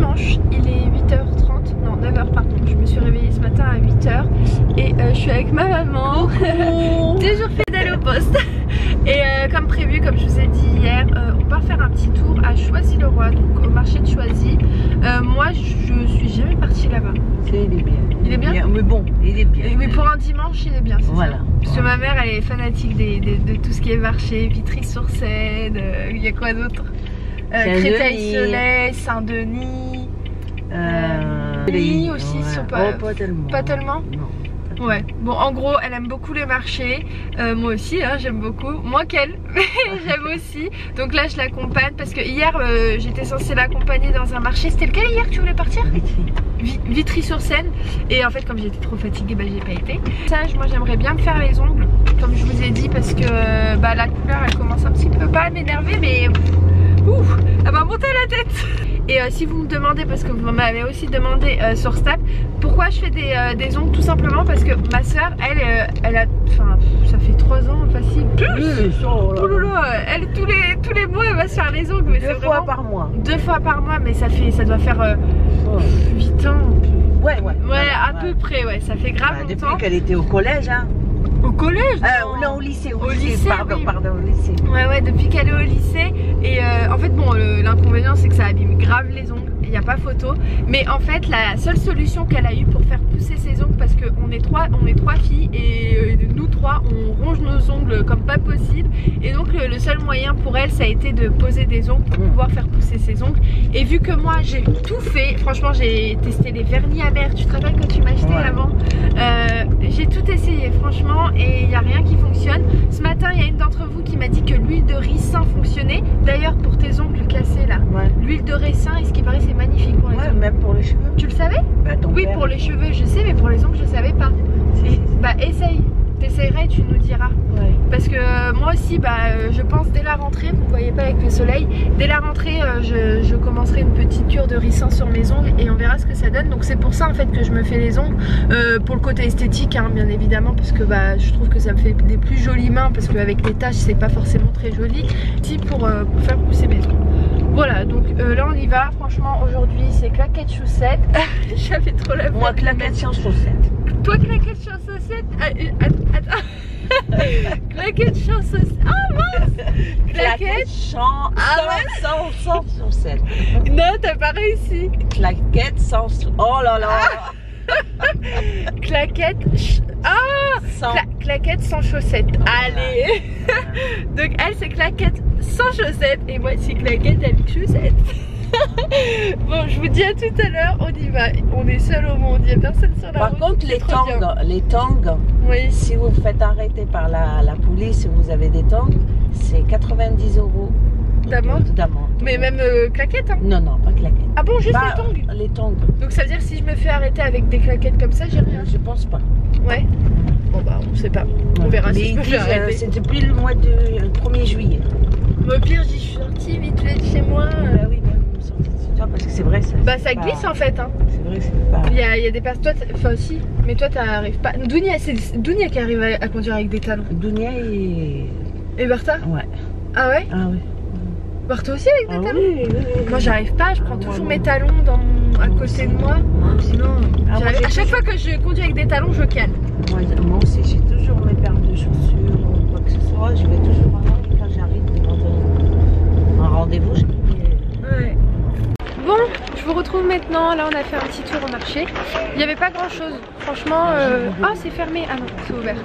dimanche, il est 8h30, non 9h pardon, je me suis réveillée ce matin à 8h et je suis avec ma maman, toujours fidèle au poste. Et comme prévu, comme je vous ai dit hier, on part faire un petit tour à Choisy-le-Roi, donc au marché de Choisy. Moi je suis jamais partie là-bas. Il est bien. Il est bien, mais bon, il est bien. Mais pour un dimanche, il est bien, c'est voilà. Ça. Parce que ma mère, elle est fanatique de tout ce qui est marché, Vitry-sur-Seine, il y a quoi d'autre, Créteil-Soleil, Saint-Denis, Lille aussi, ouais. Pas tellement. Non. Ouais, bon en gros elle aime beaucoup les marchés, moi aussi hein, j'aime beaucoup, moins qu'elle, mais j'aime aussi. Donc là je l'accompagne parce que hier j'étais censée l'accompagner dans un marché. C'était lequel hier que tu voulais partir? Vitry-sur-Seine. Et en fait comme j'étais trop fatiguée, bah j'ai pas été. Moi j'aimerais bien me faire les ongles, comme je vous ai dit, parce que la couleur elle commence un petit peu pas à m'énerver, mais ouf, elle m'a monté la tête. Et si vous me demandez, parce que vous m'avez aussi demandé sur Snap, pourquoi je fais des ongles, tout simplement parce que ma soeur, elle a, enfin, ça fait 3 ans facile. Oh là, elle tous les mois elle va se faire les ongles, mais 2 fois par mois. 2 fois par mois, mais ça doit faire 8 ans. Ouais, à peu près, ouais, ça fait grave longtemps. Depuis qu'elle était au collège, hein. Au collège? Non, au lycée. Au lycée, pardon, au lycée. Ouais, depuis qu'elle est au lycée. Et en fait, bon, l'inconvénient, c'est que ça abîme grave les ongles. Il n'y a pas photo. Mais en fait, la seule solution qu'elle a eue pour faire pousser ses ongles, parce qu'on est trois filles et nous 3, on ronge nos ongles comme pas possible. Et donc, le seul moyen pour elle, ça a été de poser des ongles pour pouvoir faire pousser ses ongles. Et vu que moi, j'ai tout fait, franchement, j'ai testé les vernis amers. Tu te rappelles quand tu m'as acheté avant? J'ai tout essayé, franchement, et il n'y a rien qui fonctionne. Ce matin, il y a une d'entre vous qui m'a dit que l'huile de ricin fonctionnait. D'ailleurs, pour tes ongles cassés là, l'huile de ricin, et ce qui paraît, c'est magnifique pour les ongles. Même pour les cheveux. Tu le savais? Oui, pour les cheveux, je sais, mais pour les ongles, je savais pas. Bah, essaye. T'essayerais, tu nous diras. Parce que moi aussi, je pense dès la rentrée, vous voyez pas avec le soleil, dès la rentrée, je commencerai une petite cure de ricin sur mes ongles et on verra ce que ça donne. Donc c'est pour ça en fait que je me fais les ongles, pour le côté esthétique, hein, bien évidemment, parce que je trouve que ça me fait des plus jolies mains, parce qu'avec les taches c'est pas forcément très joli. Si pour faire pousser mes ongles. Voilà, donc là on y va. Franchement aujourd'hui c'est claquettes chaussettes. J'avais trop la Moi claquettes sans chaussettes. Toi claquettes sans chaussettes. Attends. Claquettes sans chaussettes. Ah mince. Claquettes sans chaussettes. Non, t'as pas réussi. Claquettes sans. Oh là là. Claquettes. Claquettes sans chaussettes. Allez. Donc elle c'est claquettes sans chaussettes et moi c'est claquettes avec chaussettes. Bon, je vous dis à tout à l'heure, on y va. On est seul au monde, il n'y a personne sur la route. Par contre, les tongs, si vous vous faites arrêter par la police, si vous avez des tongs, c'est 90 € d'amende. Mais même claquettes, hein? Non, pas claquettes. Ah bon, juste les tongs? Les tongs. Donc ça veut dire que si je me fais arrêter avec des claquettes comme ça, j'ai rien? Je pense pas. Ouais. Bon on sait pas. On verra si je me fais arrêter. C'est depuis le mois de 1er juillet. Au pire, j'y suis sortie vite fait de chez moi. Oui, parce que c'est vrai ça. Ça glisse en fait, hein. C'est vrai, c'est pas. Il y a des personnes, enfin aussi, mais toi t'arrives pas. Dounia, c'est Dounia qui arrive à conduire avec des talons. Dounia et Bertha? Ouais. Ah ouais? Ah oui. Bertha aussi avec des talons? Oui. Moi j'arrive pas, je prends toujours mes talons à côté de moi. Non. À chaque fois que je conduis avec des talons, je cale. Moi aussi, j'ai toujours mes paires de chaussures ou quoi que ce soit. Je vais toujours en rang quand j'arrive devant un rendez-vous. Ouais. Bon, je vous retrouve maintenant. Là, on a fait un petit tour au marché. Il n'y avait pas grand chose. Franchement, c'est fermé. Ah non, c'est ouvert.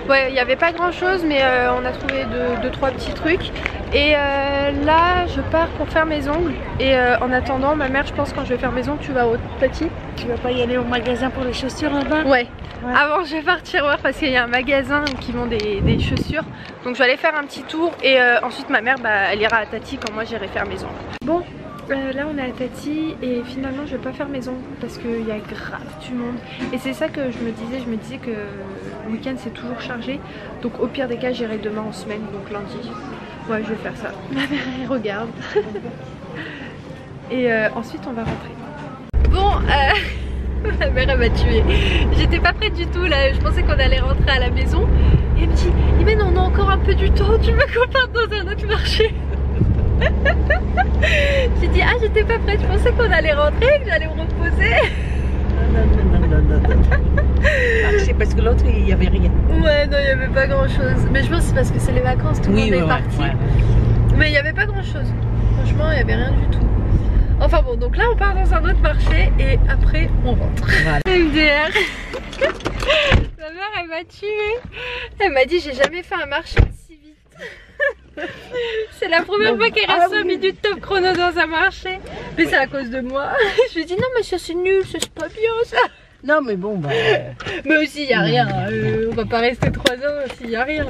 Ouais, il n'y avait pas grand chose, mais on a trouvé 2-3 petits trucs. Et là, je pars pour faire mes ongles. Et en attendant, ma mère, je pense, quand je vais faire mes ongles, tu vas au petit. Tu vas pas y aller au magasin pour les chaussures là-bas? Ouais. Avant, je vais partir voir parce qu'il y a un magasin qui vend des chaussures. Donc, je vais aller faire un petit tour. Et ensuite, ma mère, elle ira à Tati quand moi, j'irai faire mes ongles. Bon. Là on est à Tati et finalement je vais pas faire mes ongles parce qu'il y a grave du monde et c'est ça que je me disais que le week-end c'est toujours chargé, donc au pire des cas j'irai demain en semaine, donc lundi. Ouais, je vais faire ça. Ma mère elle regarde. Et ensuite on va rentrer. Bon, ma mère elle m'a tuée. J'étais pas prête du tout là, je pensais qu'on allait rentrer à la maison et elle me dit mais non, on a encore un peu du temps, tu veux qu'on parte dans un autre marché? J'ai dit ah j'étais pas prête, je pensais qu'on allait rentrer, que j'allais me reposer. C'est parce que l'autre il y avait rien. Ouais non il y avait pas grand chose. Mais je pense que c'est parce que c'est les vacances, tout le monde est parti. Ouais. Mais il y avait pas grand chose. Franchement il y avait rien du tout. Enfin bon donc là on part dans un autre marché et après on rentre. Voilà. MDR. Ma mère elle m'a tuée. Elle m'a dit j'ai jamais fait un marché si vite. C'est la première fois qu'elle reste 5 minutes top chrono dans un marché. Mais c'est à cause de moi. Je lui ai dit non mais ça c'est nul, c'est pas bien ça. Non mais bon bah... Mais aussi y a rien, on va pas rester 3 ans s'il y a rien.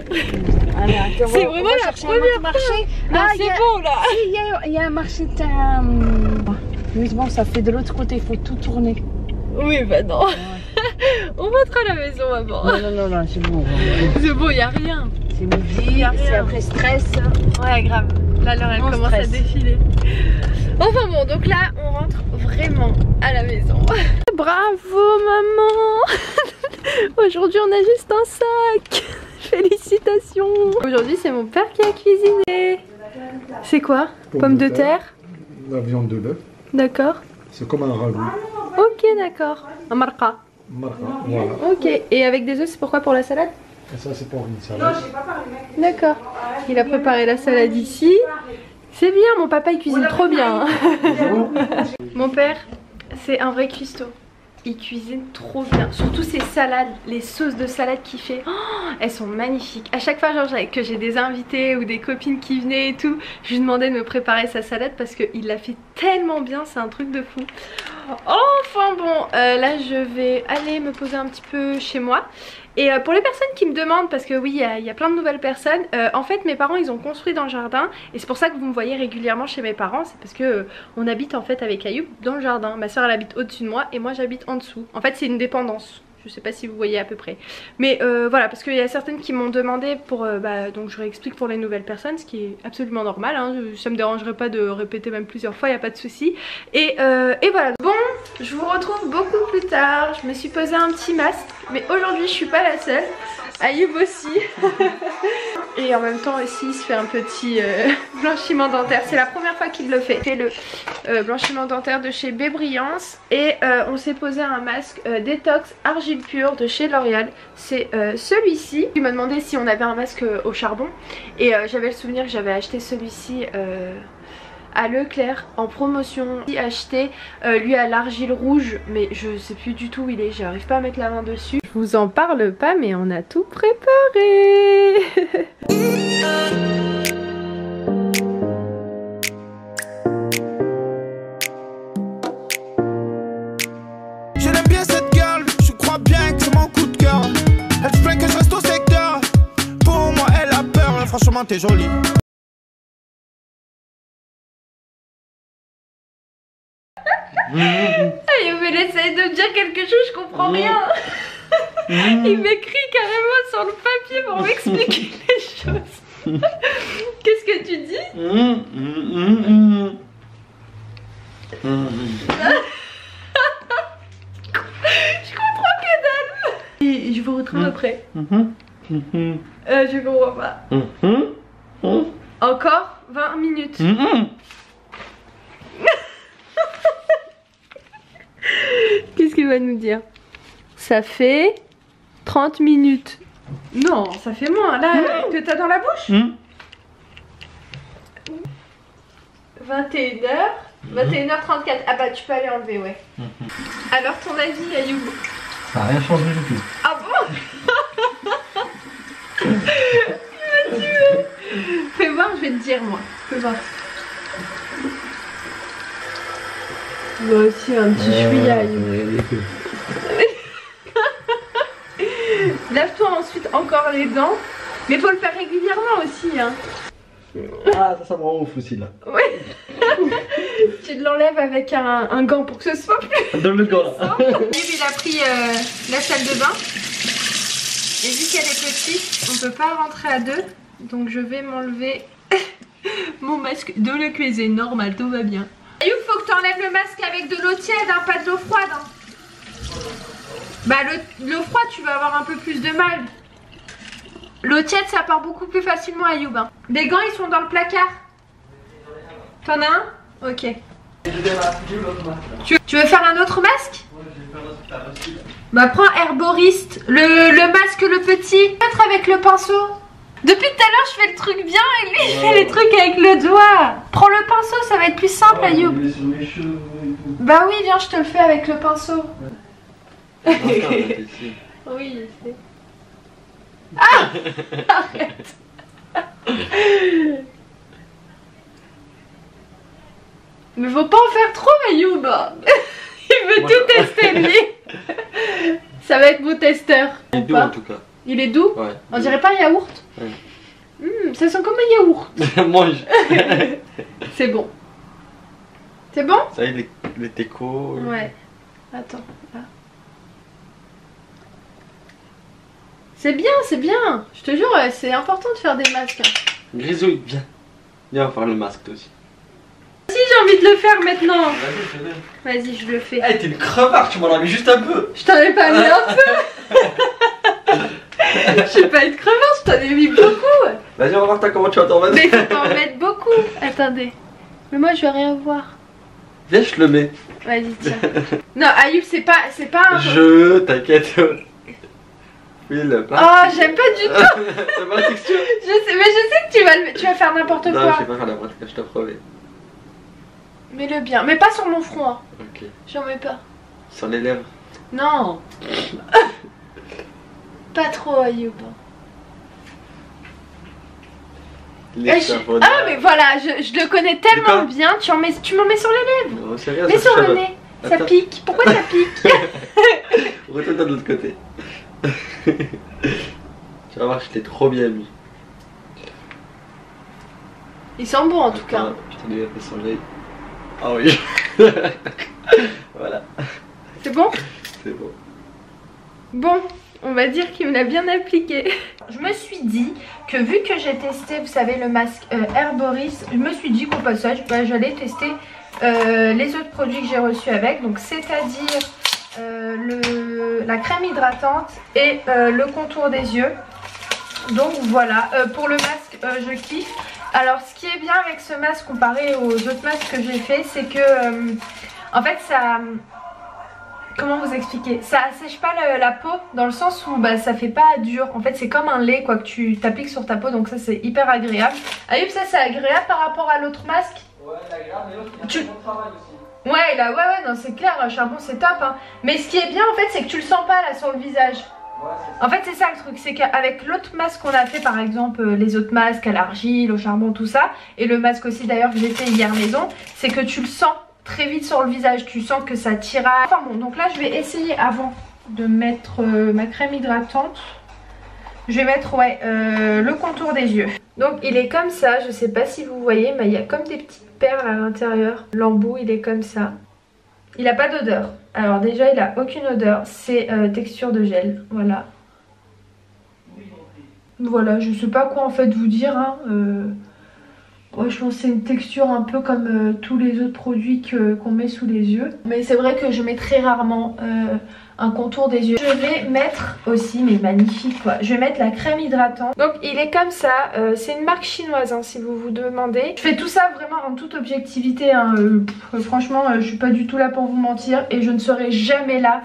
C'est vraiment la première marché. Non c'est bon là. Il y a un marché mais bon ça fait de l'autre côté, il faut tout tourner. Oui bah non. Ouais. On rentre à la maison avant. Non c'est bon. C'est bon, y a rien. C'est midi, c'est après stress. Ouais grave. Là l'heure elle commence à défiler. Enfin bon donc là on rentre vraiment à la maison. Bravo maman. Aujourd'hui on a juste un sac. Félicitations. Aujourd'hui c'est mon père qui a cuisiné. C'est quoi? Pommes de terre. La viande de bœuf. D'accord. C'est comme un ragoût. Ok d'accord. Un marca. Marca, voilà. Ok. Et avec des œufs c'est pourquoi? Pour la salade? Et ça c'est pour une salade. D'accord. Il a préparé la salade ici. C'est bien, mon papa il cuisine trop bien. Mon père c'est un vrai cuistot. Il cuisine trop bien. Surtout ses salades, les sauces de salade qu'il fait. Oh, elles sont magnifiques. À chaque fois genre, que j'ai des invités ou des copines qui venaient et tout, je lui demandais de me préparer sa salade parce qu'il la fait tellement bien, c'est un truc de fou. Enfin bon, là je vais aller me poser un petit peu chez moi. Et pour les personnes qui me demandent, parce que oui il y a plein de nouvelles personnes, en fait mes parents ils ont construit dans le jardin. Et c'est pour ça que vous me voyez régulièrement chez mes parents. C'est parce que on habite en fait avec Ayoub dans le jardin. Ma soeur elle habite au-dessus de moi et moi j'habite en dessous. En fait c'est une dépendance. Je sais pas si vous voyez à peu près. Mais voilà, parce qu'il y a certaines qui m'ont demandé pour... donc je réexplique pour les nouvelles personnes, ce qui est absolument normal. Hein, ça me dérangerait pas de répéter même plusieurs fois, il n'y a pas de souci. Et voilà. Bon, je vous retrouve beaucoup plus tard. Je me suis posé un petit masque. Mais aujourd'hui je suis pas la seule. Ayoub aussi. Et en même temps aussi il se fait un petit blanchiment dentaire. C'est la première fois qu'il le fait. Il fait le blanchiment dentaire de chez Bébriance. Et on s'est posé un masque détox argile pure de chez L'Oréal. C'est celui-ci. Il m'a demandé si on avait un masque au charbon. Et j'avais le souvenir que j'avais acheté celui-ci à Leclerc en promotion. J'ai acheté lui à l'argile rouge, mais je sais plus du tout où il est, j'arrive pas à mettre la main dessus. Je vous en parle pas mais on a tout préparé. Je l'aime bien cette girl, je crois bien que c'est mon coup de cœur. Elle se plaint que je reste au secteur. Pour moi elle a peur, franchement t'es jolie. Il essaye de me dire quelque chose, je comprends rien. Il m'écrit carrément sur le papier pour m'expliquer les choses. Qu'est-ce que tu dis? Je comprends que dalle. Et je vous retrouve après. Je comprends pas. Encore 20 minutes. Qu'est-ce qu'il va nous dire? Ça fait 30 minutes. Non, ça fait moins. Là, que t'as dans la bouche. 21h. 21h34. Ah bah tu peux aller enlever, ouais. Alors ton avis, Ayoub? Ça n'a rien changé du tout. Ah bon? Il m'a tué. Fais voir, je vais te dire moi. Fais voir. Moi aussi un petit chouïaille. Lave-toi ensuite encore les dents. Mais faut le faire régulièrement aussi hein. Ah ça me rend ouf aussi là. Oui. Tu l'enlèves avec un gant pour que ce soit plus. Dans le gant là. Il a pris la salle de bain. Et vu qu'elle est petite, on peut pas rentrer à deux. Donc je vais m'enlever mon masque de la cuisine. Normal, tout va bien. Il faut que tu enlèves le masque avec de l'eau tiède, hein, pas de l'eau froide. Hein. Bah l'eau froide tu vas avoir un peu plus de mal. L'eau tiède ça part beaucoup plus facilement Ayoub. Hein. Les gants ils sont dans le placard. T'en as un? Ok. Tu veux faire un autre masque? Bah prends Herboriste, le masque le petit. Peut-être avec le pinceau. Depuis tout à l'heure je fais le truc bien et lui il fait les trucs avec le doigt. Prends le pinceau, ça va être plus simple Ayoub. Bah oui viens je te le fais avec le pinceau. Oui je sais. Ah arrête. Mais faut pas en faire trop Ayoub. Il veut tout tester lui. Ça va être mon testeur. Il est doux en tout cas. Il est doux? Ouais. On dirait pas un yaourt? Ouais. Ça sent comme un yaourt. Mange. C'est bon. C'est bon? Ça y est, les técos. Ouais. Attends. Là. C'est bien, c'est bien. Je te jure, c'est important de faire des masques. Grisouille, viens. Viens, on va faire le masque toi aussi. Si j'ai envie de le faire maintenant. Vas-y, fais-le. Vas-y, je le fais. Eh, t'es une crevard, tu m'en as mis juste un peu. Je t'en ai pas mis un peu. Je suis pas une crevard, je t'en ai mis beaucoup. Vas-y, on va voir comment tu vas t'en mettre. Mais faut t'en mettre beaucoup. Attendez. Mais moi, je vais rien voir. Viens, je te le mets. Vas-y, tiens. Non, Ayoub, c'est pas un... T'inquiète. Oui, le plastique. Oh, j'aime pas du tout. C'est pas la texture. Je sais, mais je sais que tu vas faire n'importe quoi. Non, je vais pas faire n'importe quoi, je te promets. Mets-le bien, mais pas sur mon front. Hein. Ok. J'en mets pas. Sur les lèvres. Non. Pas trop, Ayoub. Ah, mais voilà, je le connais tellement bien. Tu m'en mets sur les lèvres. Non, c'est rien, mais ça sur touche le à nez. Ça Attends. pique. Pourquoi ça pique? Retourne de l'autre côté. Tu vas voir, je t'ai trop bien mis. Il sent bon en tout cas. Je t'en ai fait son œil. Ah oui. Voilà. C'est bon? C'est bon. Bon, on va dire qu'il me l'a bien appliqué. Je me suis dit que vu que j'ai testé, vous savez, le masque Herboris, je me suis dit qu'au passage, bah, j'allais tester les autres produits que j'ai reçus avec. Donc c'est-à-dire la crème hydratante et le contour des yeux. Donc voilà, pour le masque, je kiffe. Alors ce qui est bien avec ce masque comparé aux autres masques que j'ai fait, c'est que en fait ça... Comment vous expliquer? Ça assèche pas la peau dans le sens où bah, ça fait pas dur. En fait c'est comme un lait quoi que tu t'appliques sur ta peau, donc ça c'est hyper agréable. Ayoub, ça c'est agréable par rapport à l'autre masque? Ouais, c'est agréable, mais l'autre il fait bon travail aussi. Ouais, là, ouais, non c'est clair, charbon c'est top hein. Mais ce qui est bien en fait c'est que tu le sens pas là sur le visage. En fait c'est ça le truc, c'est qu'avec l'autre masque qu'on a fait, par exemple les autres masques à l'argile, au charbon, tout ça, et le masque aussi d'ailleurs que j'ai fait hier maison, c'est que tu le sens très vite sur le visage, tu sens que ça tiraille. Enfin bon, donc là je vais essayer avant de mettre ma crème hydratante. Je vais mettre le contour des yeux. Donc il est comme ça, je sais pas si vous voyez, mais il y a comme des petites perles à l'intérieur. L'embout il est comme ça. Il a pas d'odeur. Alors déjà il a aucune odeur, c'est texture de gel, voilà. Voilà, je sais pas quoi en fait vous dire hein. Ouais, je pense que c'est une texture un peu comme tous les autres produits qu'on met sous les yeux. Mais c'est vrai que je mets très rarement un contour des yeux. Je vais mettre aussi, mais magnifique quoi, je vais mettre la crème hydratante. Donc il est comme ça, c'est une marque chinoise hein, si vous vous demandez. Je fais tout ça vraiment en toute objectivité hein. Franchement je suis pas du tout là pour vous mentir et je ne serai jamais là,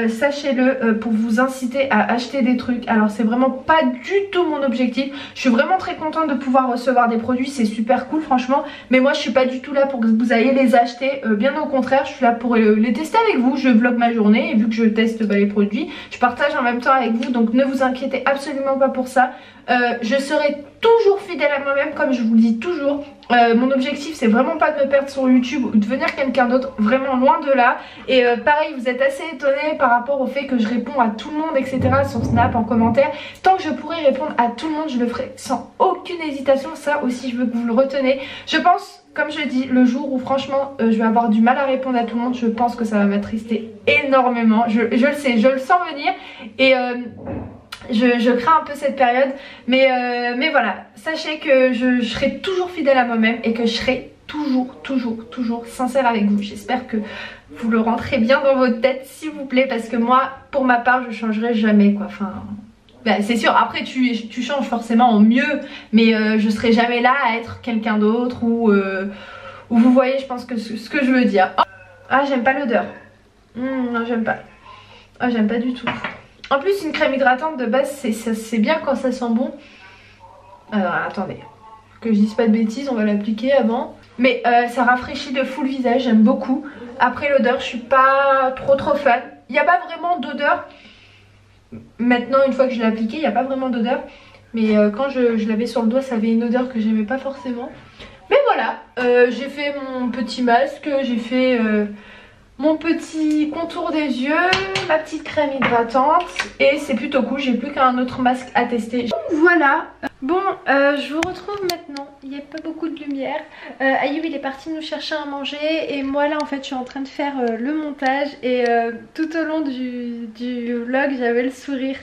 sachez-le, pour vous inciter à acheter des trucs. Alors c'est vraiment pas du tout mon objectif. Je suis vraiment très contente de pouvoir recevoir des produits, c'est super cool franchement, mais moi je suis pas du tout là pour que vous ayez les acheter, bien au contraire je suis là pour les tester avec vous. Je vlog ma journée et vu que je teste les produits, je partage en même temps avec vous, donc ne vous inquiétez absolument pas pour ça. Je serai toujours fidèle à moi-même comme je vous le dis toujours. Mon objectif c'est vraiment pas de me perdre sur YouTube ou de devenir quelqu'un d'autre, vraiment loin de là. Et pareil, vous êtes assez étonnés par rapport au fait que je réponds à tout le monde etc sur Snap, en commentaire. Tant que je pourrai répondre à tout le monde, je le ferai sans aucune hésitation. Ça aussi je veux que vous le retenez. Je pense, comme je dis, le jour où franchement je vais avoir du mal à répondre à tout le monde, je pense que ça va m'attrister énormément. Je le sais, je le sens venir et je crains un peu cette période, mais voilà, sachez que je serai toujours fidèle à moi-même et que je serai toujours sincère avec vous. J'espère que vous le rentrez bien dans votre tête s'il vous plaît, parce que moi pour ma part je changerai jamais quoi. Enfin bah, c'est sûr, après tu changes forcément en mieux, mais je serai jamais là à être quelqu'un d'autre ou Ou vous voyez je pense que ce que je veux dire. Ah j'aime pas l'odeur. Non j'aime pas. Ah j'aime pas du tout. En plus une crème hydratante de base c'est bien quand ça sent bon. Alors attendez, que je dise pas de bêtises, on va l'appliquer avant. Mais ça rafraîchit de fou le visage, j'aime beaucoup. Après l'odeur je suis pas trop fan. Il n'y a pas vraiment d'odeur. Maintenant une fois que je l'ai appliqué il n'y a pas vraiment d'odeur. Mais quand je l'avais sur le doigt ça avait une odeur que j'aimais pas forcément. Mais voilà, j'ai fait mon petit masque, j'ai fait mon petit contour des yeux, ma petite crème hydratante et c'est plutôt cool, j'ai plus qu'un autre masque à tester. Voilà, bon je vous retrouve maintenant, il n'y a pas beaucoup de lumière. Ayoub il est parti nous chercher à manger et moi là en fait je suis en train de faire le montage et tout au long du vlog j'avais le sourire.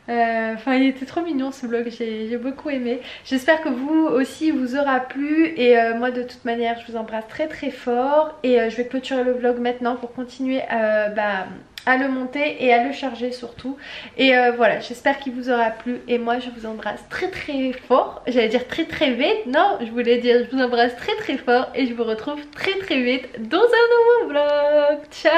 Enfin il était trop mignon ce vlog, j'ai beaucoup aimé. J'espère que vous aussi vous aura plu et moi de toute manière je vous embrasse très fort et je vais clôturer le vlog maintenant pour continuer à le monter et à le charger surtout. Et voilà, j'espère qu'il vous aura plu et moi je vous embrasse très fort. J'allais dire très vite, non je voulais dire je vous embrasse très fort et je vous retrouve très vite dans un nouveau vlog. Ciao.